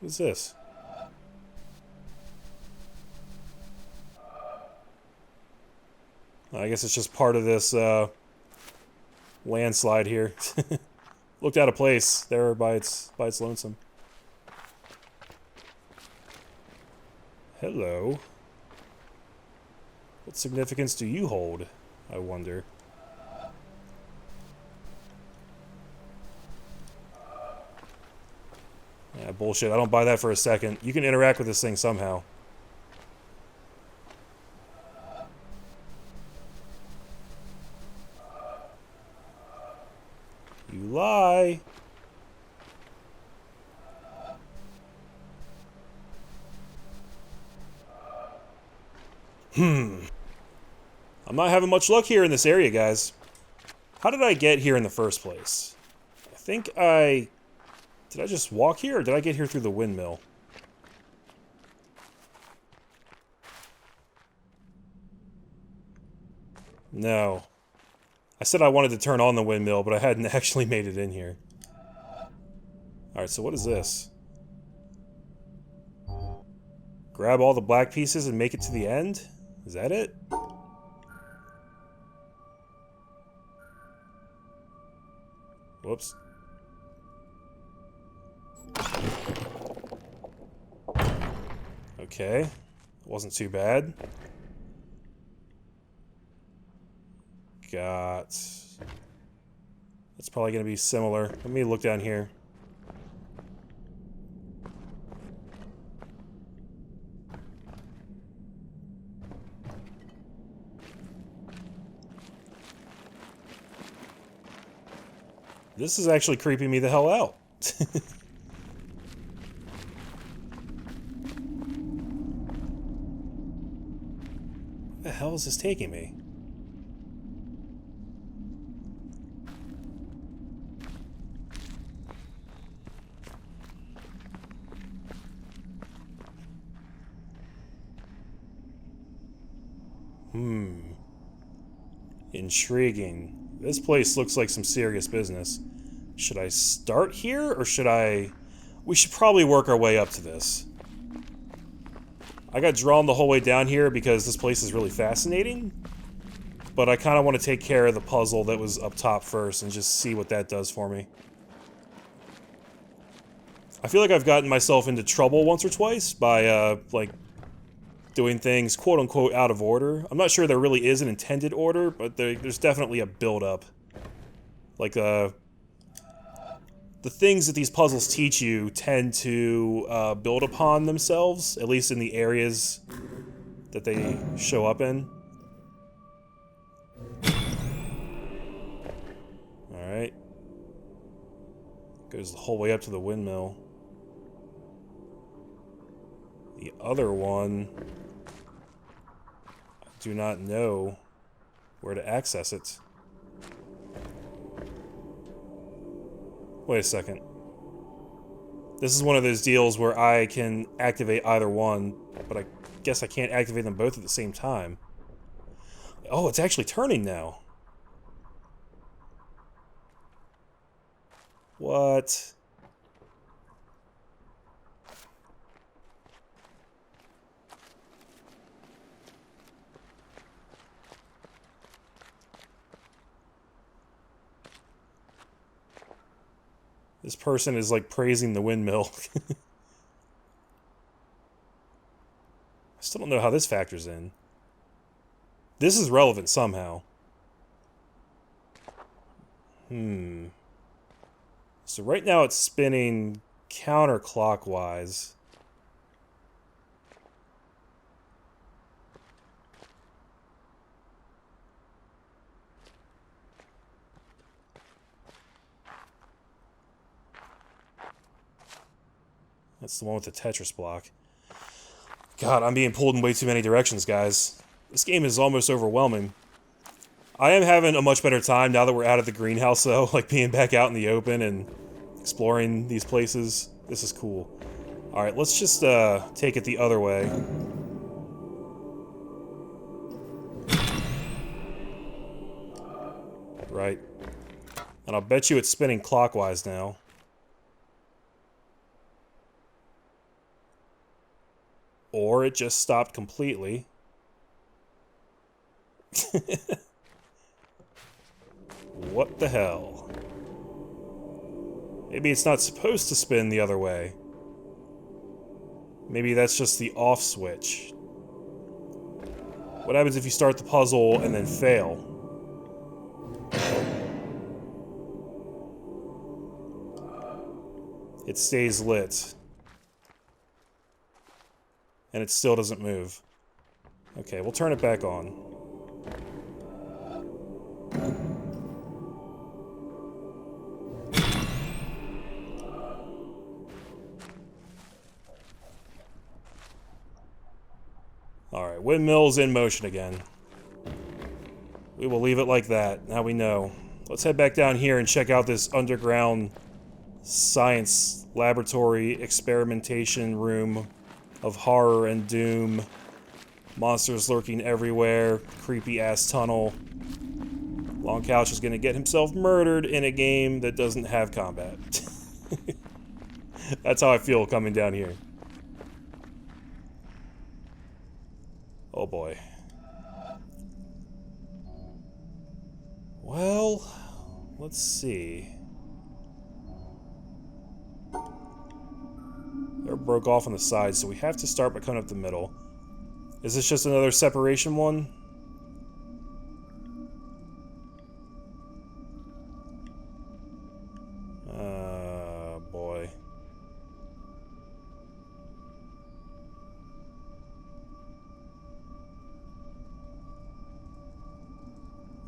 What's this? I guess it's just part of this landslide here. Looked out of place there by its lonesome. Hello. What significance do you hold, I wonder? Yeah, bullshit. I don't buy that for a second. You can interact with this thing somehow. You lie. I'm not having much luck here in this area, guys. How did I get here in the first place? I think I... Did I just walk here, or did I get here through the windmill? No. I said I wanted to turn on the windmill, but I hadn't actually made it in here. Alright, so what is this? Grab all the black pieces and make it to the end? Is that it? Whoops. Okay. Wasn't too bad. Got... That's probably going to be similar. Let me look down here. This is actually creeping me the hell out. Where the hell is this taking me? Intriguing. This place looks like some serious business. Should I start here, or should I... We should probably work our way up to this. I got drawn the whole way down here because this place is really fascinating. But I kind of want to take care of the puzzle that was up top first and just see what that does for me. I feel like I've gotten myself into trouble once or twice by, like, doing things quote-unquote out of order. I'm not sure there really is an intended order, but there's definitely a build-up. Like, the things that these puzzles teach you tend to build upon themselves, at least in the areas that they show up in. Alright. Goes the whole way up to the windmill. The other one... I do not know where to access it. Wait a second. This is one of those deals where I can activate either one, but I guess I can't activate them both at the same time. Oh, it's actually turning now. What? This person is, like, praising the windmill. I still don't know how this factors in. This is relevant somehow. So right now it's spinning counterclockwise. That's the one with the Tetris block. God, I'm being pulled in way too many directions, guys. This game is almost overwhelming. I am having a much better time now that we're out of the greenhouse, though. Like, being back out in the open and exploring these places. This is cool. Alright, let's just take it the other way. Right. And I'll bet you it's spinning clockwise now. or it just stopped completely. What the hell? Maybe it's not supposed to spin the other way. Maybe that's just the off switch. What happens if you start the puzzle and then fail? It stays lit. And it still doesn't move. Okay, we'll turn it back on. Alright, Windmill's in motion again. We will leave it like that. Now we know. Let's head back down here and check out this underground science laboratory experimentation room of horror and doom. Monsters lurking everywhere. Creepy ass tunnel. Long Couch is gonna get himself murdered in a game that doesn't have combat. That's how I feel coming down here. Oh boy. Well, let's see. They're broke off on the sides, so we have to start by coming up the middle. Is this just another separation one? Boy.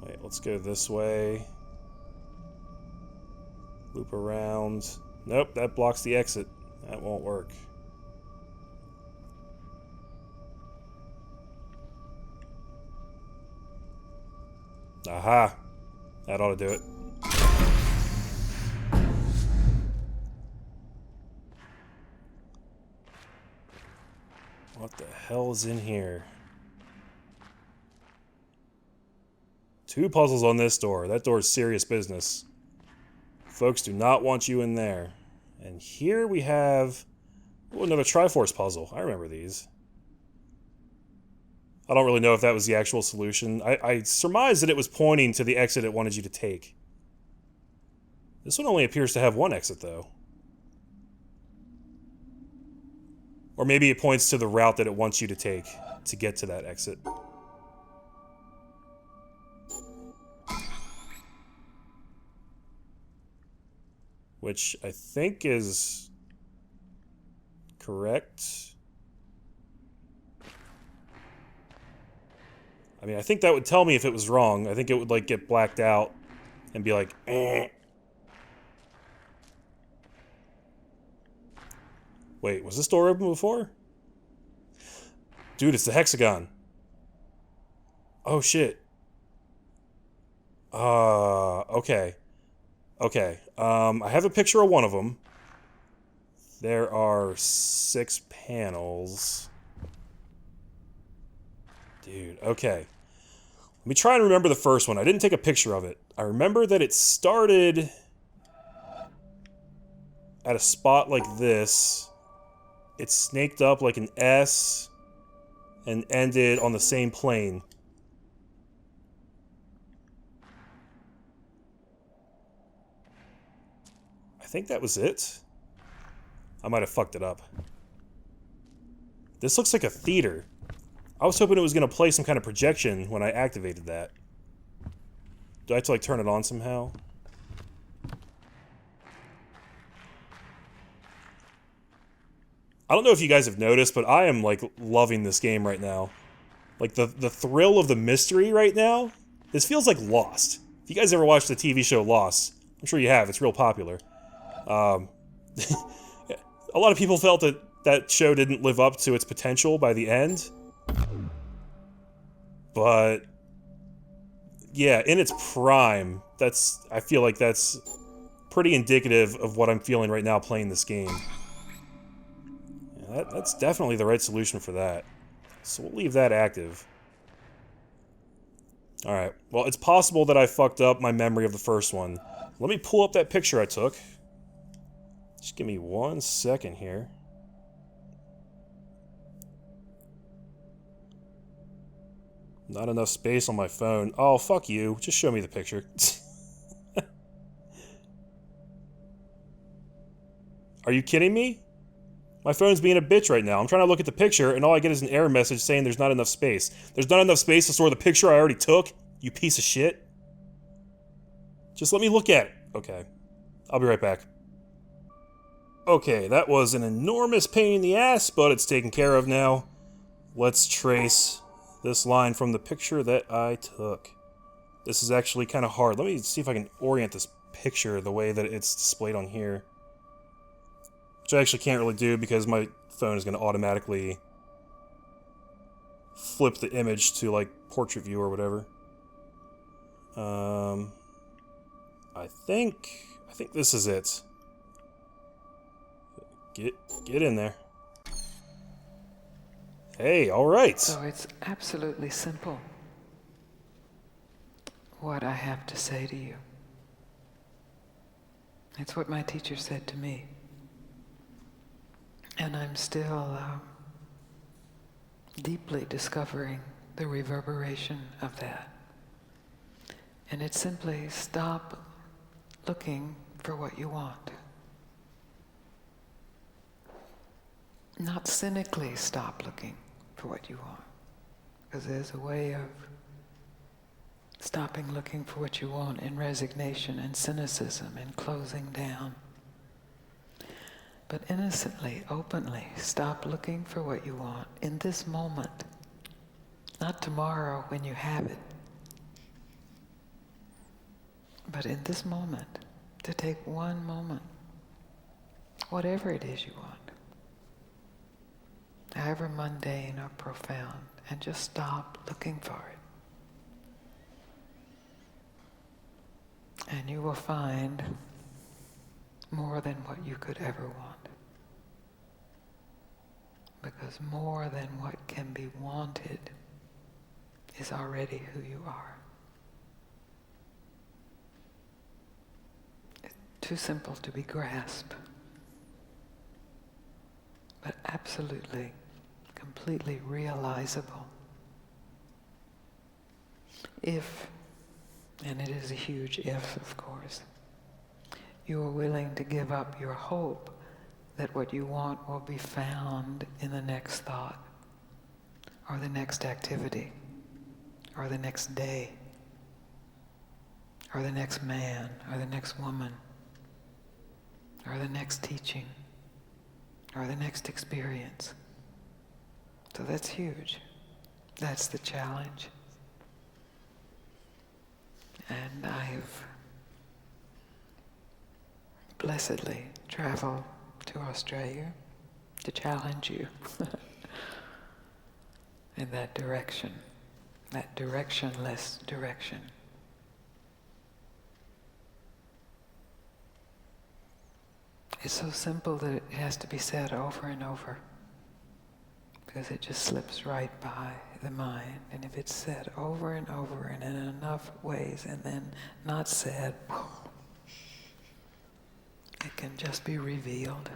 Wait, let's go this way. Loop around. Nope, that blocks the exit. That won't work. Aha! That ought to do it. What the hell is in here? 2 puzzles on this door. That door is serious business. Folks do not want you in there. And here we have... oh, another Triforce puzzle. I remember these. I don't really know if that was the actual solution. I surmised that it was pointing to the exit it wanted you to take. This one only appears to have one exit, though. Or maybe it points to the route that it wants you to take to get to that exit. Which I think is correct. I mean, I think that would tell me if it was wrong. I think it would, like, get blacked out and be like, eh. Wait, was this door open before? Dude, it's the hexagon. Oh, shit. Okay. Okay, I have a picture of one of them. There are 6 panels. Dude, okay. Let me try and remember the first one. I didn't take a picture of it. I remember that it started at a spot like this. It snaked up like an S and ended on the same plane. I think that was it. I might have fucked it up. This looks like a theater. I was hoping it was going to play some kind of projection when I activated that. Do I have to, like, turn it on somehow? I don't know if you guys have noticed, but I am, like, loving this game right now. Like, the thrill of the mystery right now, this feels like Lost. If you guys ever watched the TV show Lost, I'm sure you have, it's real popular. A lot of people felt that that show didn't live up to its potential by the end. But, yeah, in its prime, I feel like that's pretty indicative of what I'm feeling right now playing this game. Yeah, that's definitely the right solution for that. So we'll leave that active. Alright, well, it's possible that I fucked up my memory of the first one. Let me pull up that picture I took. Just give me 1 second here. Not enough space on my phone. Oh, fuck you. Just show me the picture. Are you kidding me? My phone's being a bitch right now. I'm trying to look at the picture, and all I get is an error message saying there's not enough space. There's not enough space to store the picture I already took? You piece of shit. Just let me look at it. Okay. I'll be right back. Okay, that was an enormous pain in the ass, but it's taken care of now. Let's trace this line from the picture that I took. This is actually kind of hard. Let me see if I can orient this picture the way that it's displayed on here. Which I actually can't really do because my phone is going to automatically flip the image to like portrait view or whatever. I think this is it. Get in there. Hey, all right. So it's absolutely simple what I have to say to you. It's what my teacher said to me. And I'm still deeply discovering the reverberation of that. And it's simply stop looking for what you want. Not cynically stop looking for what you want. Because there's a way of stopping looking for what you want in resignation and cynicism and closing down. But innocently, openly, stop looking for what you want in this moment. Not tomorrow when you have it. But in this moment, to take one moment, whatever it is you want, however mundane or profound, and just stop looking for it. And you will find more than what you could ever want. Because more than what can be wanted is already who you are. It's too simple to be grasped, but absolutely, completely realizable. If, and it is a huge if, of course, you are willing to give up your hope that what you want will be found in the next thought, or the next activity, or the next day, or the next man, or the next woman, or the next teaching, or the next experience. So that's huge. That's the challenge. And I've blessedly traveled to Australia to challenge you in that direction, that directionless direction. It's so simple that it has to be said over and over, because it just slips right by the mind. And if it's said over and over and in enough ways and then not said, it can just be revealed.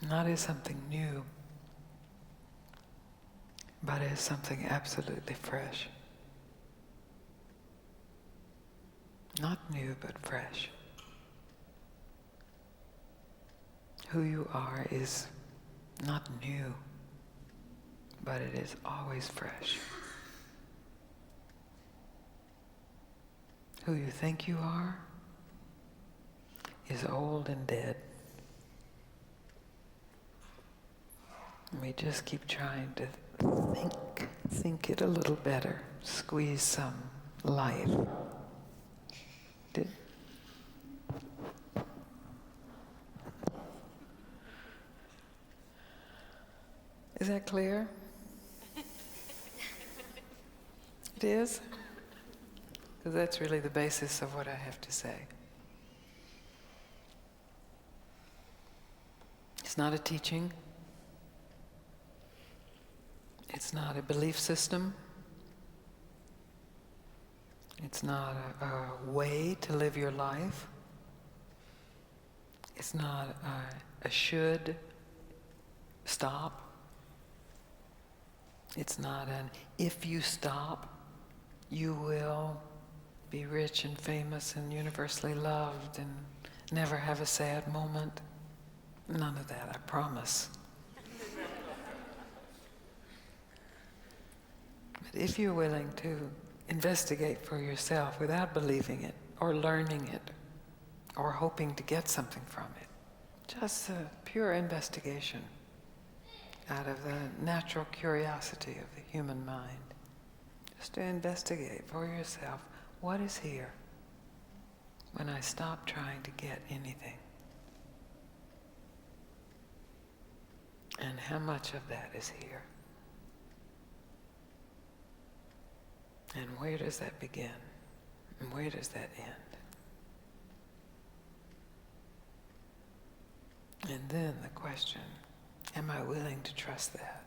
Not as something new, but as something absolutely fresh. Not new, but fresh. Who you are is not new, but it is always fresh. Who you think you are is old and dead. We just keep trying to think it a little better, squeeze some life. Is that clear? It is? Because that's really the basis of what I have to say. It's not a teaching. It's not a belief system. It's not a way to live your life. It's not a should stop. It's not an if you stop, you will be rich and famous and universally loved and never have a sad moment. None of that, I promise. But if you're willing to investigate for yourself without believing it or learning it or hoping to get something from it, just a pure investigation out of the natural curiosity of the human mind, just to investigate for yourself what is here when I stop trying to get anything, and how much of that is here, and where does that begin and where does that end. And then the question, am I willing to trust that?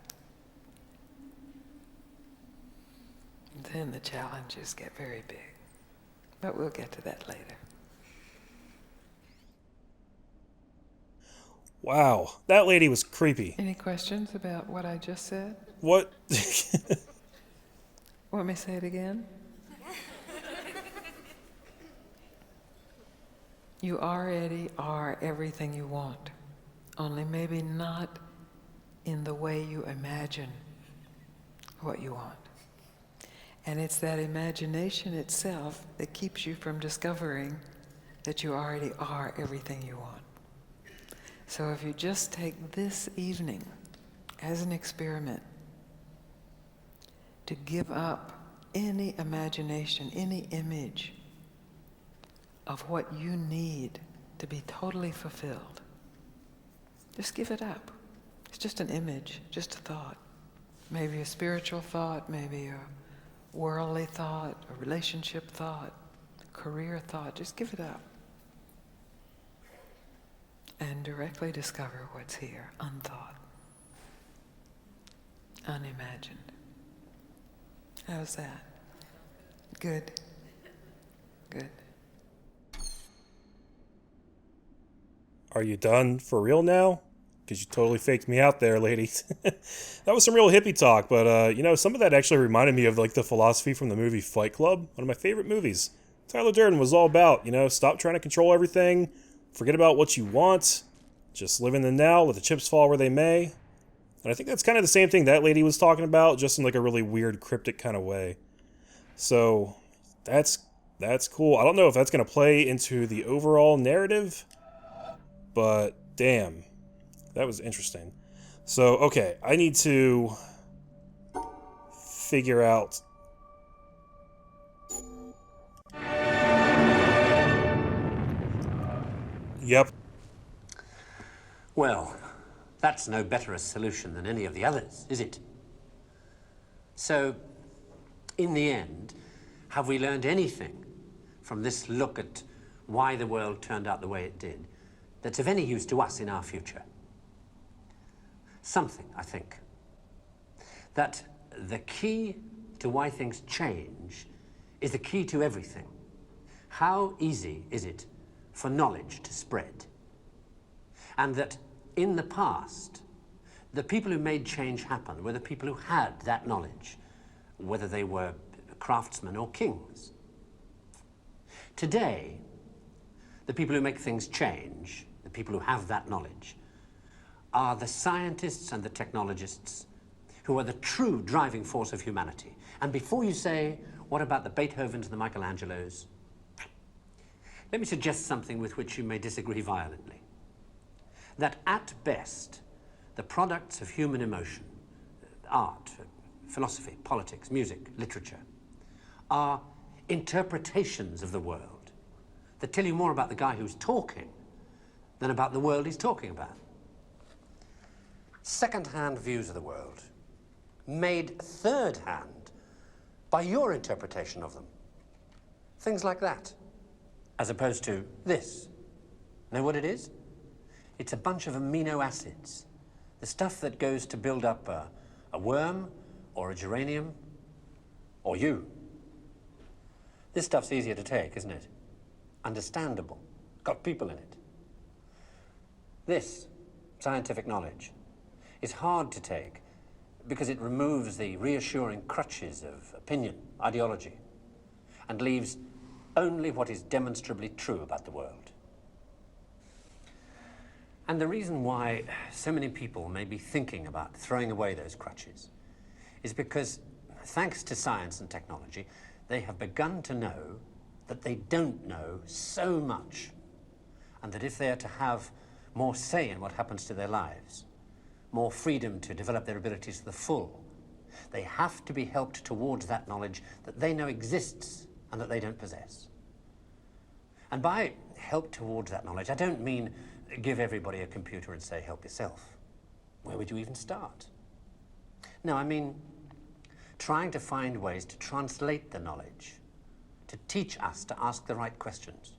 And then the challenges get very big. But we'll get to that later. Wow, that lady was creepy. Any questions about what I just said? What? Want me to say it again? You already are everything you want, only maybe not in the way you imagine what you want. And it's that imagination itself that keeps you from discovering that you already are everything you want. So if you just take this evening as an experiment to give up any imagination, any image of what you need to be totally fulfilled, just give it up. It's just an image, just a thought. Maybe a spiritual thought, maybe a worldly thought, a relationship thought, a career thought. Just give it up. And directly discover what's here, unthought, unimagined. How's that? Good. Good. Are you done for real now? Because you totally faked me out there, ladies. That was some real hippie talk, but, some of that actually reminded me of, the philosophy from the movie Fight Club, one of my favorite movies. Tyler Durden was all about, stop trying to control everything, forget about what you want, just live in the now, let the chips fall where they may. And I think that's kind of the same thing that lady was talking about, just in, a really weird, cryptic kind of way. So, that's cool. I don't know if that's going to play into the overall narrative, but damn. That was interesting. So, okay, I need to figure out... Yep. Well, that's no better a solution than any of the others, is it? So, in the end, have we learned anything from this look at why the world turned out the way it did that's of any use to us in our future? Something, I think. That the key to why things change is the key to everything. How easy is it for knowledge to spread? And that in the past, the people who made change happen were the people who had that knowledge, whether they were craftsmen or kings. Today, the people who make things change, the people who have that knowledge, are the scientists and the technologists who are the true driving force of humanity. And before you say, what about the Beethovens and the Michelangelos? Let me suggest something with which you may disagree violently. That at best, the products of human emotion, art, philosophy, politics, music, literature, are interpretations of the world that tell you more about the guy who's talking than about the world he's talking about. Second-hand views of the world, made third-hand by your interpretation of them. Things like that, as opposed to this. Know what it is? It's a bunch of amino acids, the stuff that goes to build up a worm or a geranium or you. This stuff's easier to take, isn't it? Understandable, got people in it. This, scientific knowledge, is hard to take because it removes the reassuring crutches of opinion, ideology, and leaves only what is demonstrably true about the world. And the reason why so many people may be thinking about throwing away those crutches is because, thanks to science and technology, they have begun to know that they don't know so much, and that if they are to have more say in what happens to their lives, more freedom to develop their abilities to the full, they have to be helped towards that knowledge that they know exists and that they don't possess. And by help towards that knowledge, I don't mean give everybody a computer and say, help yourself. Where would you even start? No, I mean trying to find ways to translate the knowledge, to teach us to ask the right questions.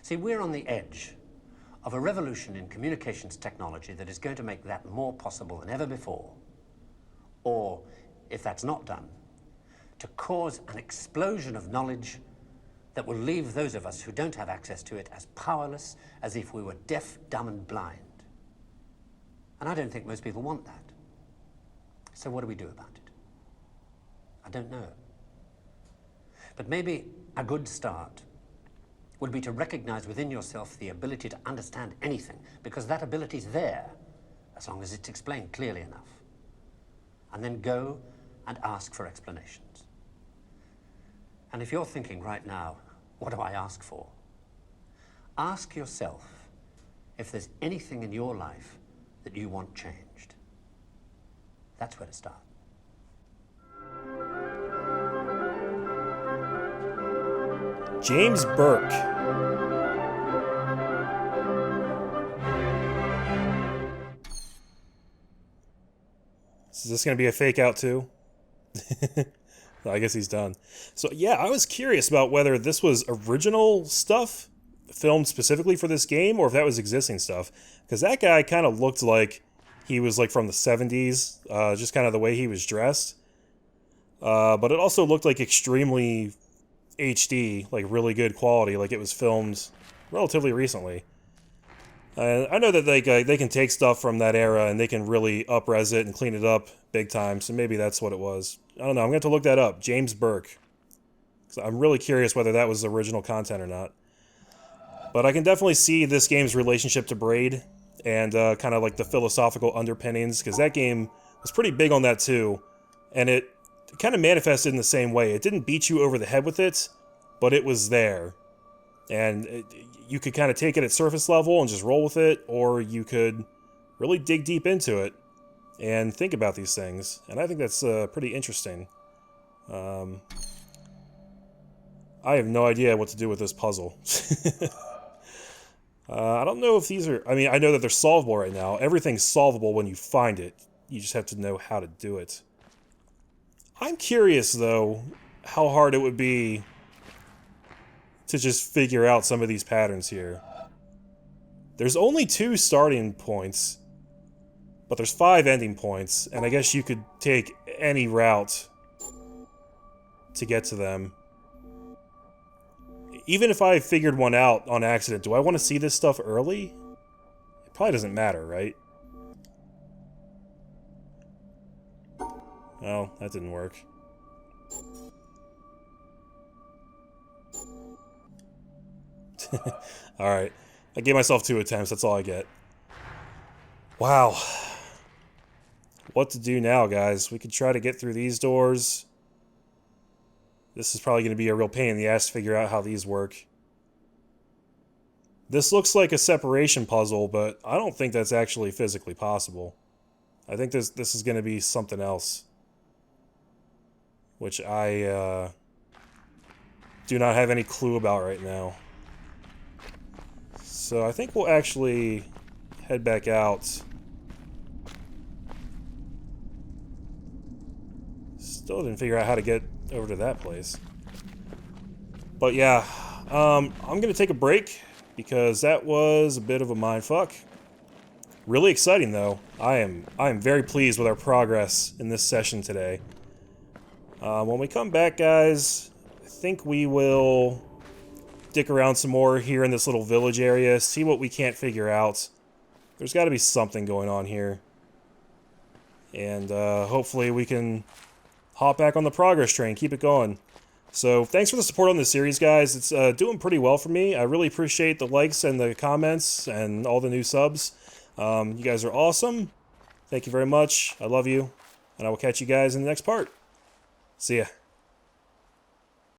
See, we're on the edge of a revolution in communications technology that is going to make that more possible than ever before. Or, if that's not done, to cause an explosion of knowledge that will leave those of us who don't have access to it as powerless as if we were deaf, dumb, and blind. And I don't think most people want that. So what do we do about it? I don't know. But maybe a good start would be to recognize within yourself the ability to understand anything, because that ability is there, as long as it's explained clearly enough. And then go and ask for explanations. And if you're thinking right now, what do I ask for? Ask yourself if there's anything in your life that you want changed. That's where to start. James Burke. Is this going to be a fake out too? I guess he's done. So yeah, I was curious about whether this was original stuff filmed specifically for this game or if that was existing stuff. Because that guy kind of looked like he was like from the 70s, just kind of the way he was dressed. But it also looked like extremely HD, like really good quality, like it was filmed relatively recently. I know that they can take stuff from that era and they can really up-res it and clean it up big time, so maybe that's what it was. I don't know, I'm going to have to look that up. James Burke. So I'm really curious whether that was original content or not. But I can definitely see this game's relationship to Braid and kind of like the philosophical underpinnings, because that game was pretty big on that too, and it kind of manifested in the same way. It didn't beat you over the head with it, but it was there. And you could kind of take it at surface level and just roll with it, or you could really dig deep into it and think about these things. And I think that's pretty interesting. I have no idea what to do with this puzzle. I don't know if these are... I mean, I know that they're solvable right now. Everything's solvable when you find it. You just have to know how to do it. I'm curious, though, how hard it would be to just figure out some of these patterns here. There's only 2 starting points, but there's 5 ending points, and I guess you could take any route to get to them. Even if I figured one out on accident, do I want to see this stuff early? It probably doesn't matter, right? Oh, that didn't work. Alright. I gave myself 2 attempts, that's all I get. Wow. What to do now, guys? We could try to get through these doors. This is probably going to be a real pain in the ass to figure out how these work. This looks like a separation puzzle, but I don't think that's actually physically possible. I think this is going to be something else, which I do not have any clue about right now. So I think we'll actually head back out. Still didn't figure out how to get over to that place. But yeah, I'm going to take a break because that was a bit of a mindfuck. Really exciting though. I am very pleased with our progress in this session today. When we come back, guys, I think we will dick around some more here in this little village area, see what we can't figure out. There's got to be something going on here. And hopefully we can hop back on the progress train, keep it going. So thanks for the support on this series, guys. It's doing pretty well for me. I really appreciate the likes and the comments and all the new subs. You guys are awesome. Thank you very much. I love you. And I will catch you guys in the next part. See ya.